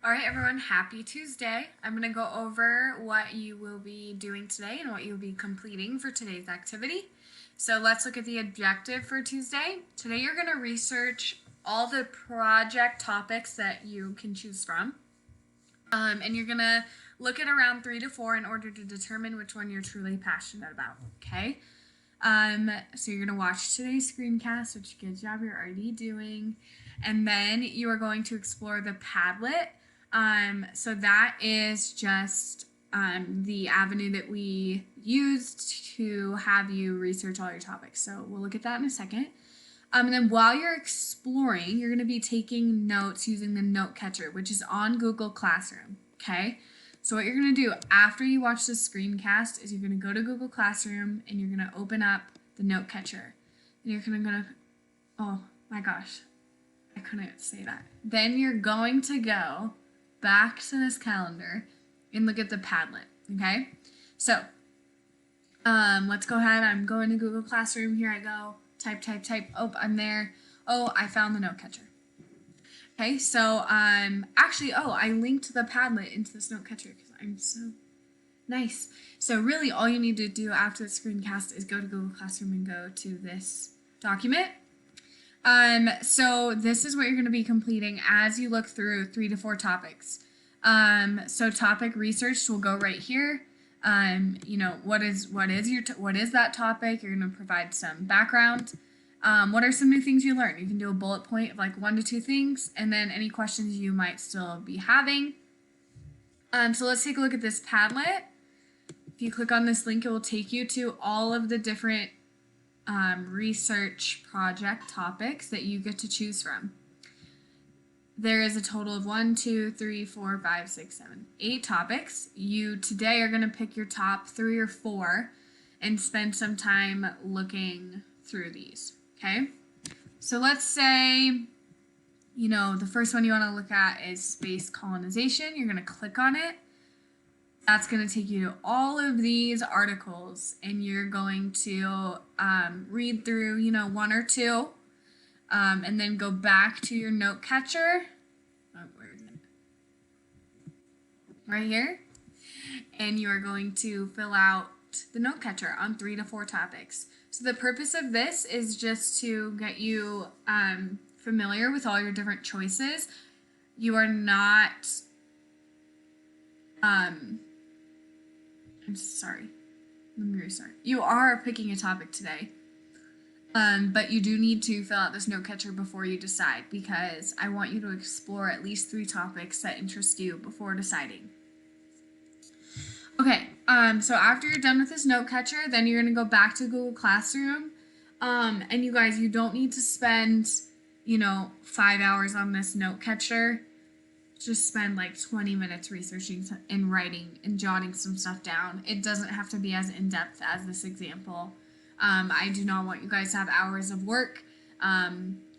All right, everyone, happy Tuesday. I'm going to go over what you will be doing today and what you'll be completing for today's activity. So let's look at the objective for Tuesday. Today you're going to research all the project topics that you can choose from. And you're going to look at around 3 to 4 in order to determine which one you're truly passionate about, okay? So you're going to watch today's screencast, which good job you're already doing. And then you are going to explore the Padlet. So that is just the avenue that we used to have you research all your topics. So we'll look at that in a second. And then while you're exploring, you're going to be taking notes using the note catcher, which is on Google Classroom, okay? So what you're going to do after you watch the screencast is you're going to go to Google Classroom and you're going to open up the note catcher. And you're going to, oh my gosh, I couldn't say that. Then you're going to go back to this calendar and look at the Padlet, okay? So let's go ahead. I'm going to Google Classroom. Here I go. Type. Oh, I'm there. Oh, I found the note catcher. Okay, so actually, I linked the Padlet into this note catcher because I'm so nice. So really all you need to do after the screencast is go to Google Classroom and go to this document. So this is what you're going to be completing as you look through 3 to 4 topics. So topic research will go right here. What is that topic? You're going to provide some background. What are some new things you learned? You can do a bullet point of like 1 to 2 things, and then any questions you might still be having. So let's take a look at this Padlet. If you click on this link, it will take you to all of the different research project topics that you get to choose from. There is a total of 1, 2, 3, 4, 5, 6, 7, 8 topics. You today are going to pick your top 3 or 4 and spend some time looking through these, okay? So let's say, the first one you want to look at is space colonization. You're going to click on it. That's going to take you to all of these articles, and you're going to read through, 1 or 2, and then go back to your note catcher. Oh, where is it? Right here. And you are going to fill out the note catcher on 3 to 4 topics. So the purpose of this is just to get you familiar with all your different choices. You are not, I'm sorry, let me restart. You are picking a topic today, but you do need to fill out this note catcher before you decide, because I want you to explore at least 3 topics that interest you before deciding. Okay, so after you're done with this note catcher, then you're going to go back to Google Classroom, and you guys, you don't need to spend, 5 hours on this note catcher. Just spend like 20 minutes researching and writing and jotting some stuff down. It doesn't have to be as in-depth as this example. I do not want you guys to have hours of work.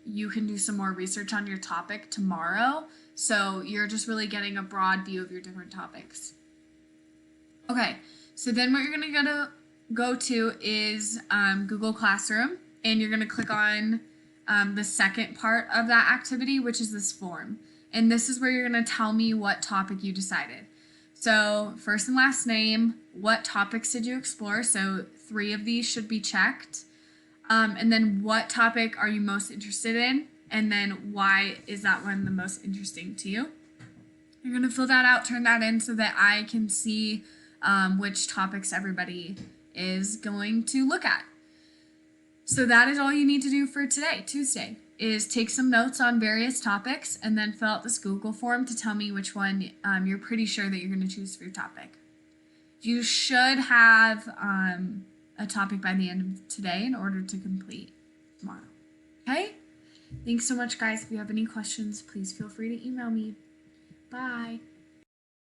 You can do some more research on your topic tomorrow, so you're just really getting a broad view of your different topics. Okay, so then what you're going to go to is Google Classroom, and you're going to click on the second part of that activity, which is this form. And this is where you're going to tell me what topic you decided. So first and last name, what topics did you explore? So 3 of these should be checked. And then what topic are you most interested in? And then why is that one the most interesting to you? You're going to fill that out, turn that in so that I can see which topics everybody is going to look at. So that is all you need to do for today, Tuesday, is take some notes on various topics and then fill out this Google form to tell me which one you're pretty sure that you're going to choose for your topic. You should have a topic by the end of today in order to complete tomorrow. Okay? Thanks so much, guys. If you have any questions, please feel free to email me. Bye.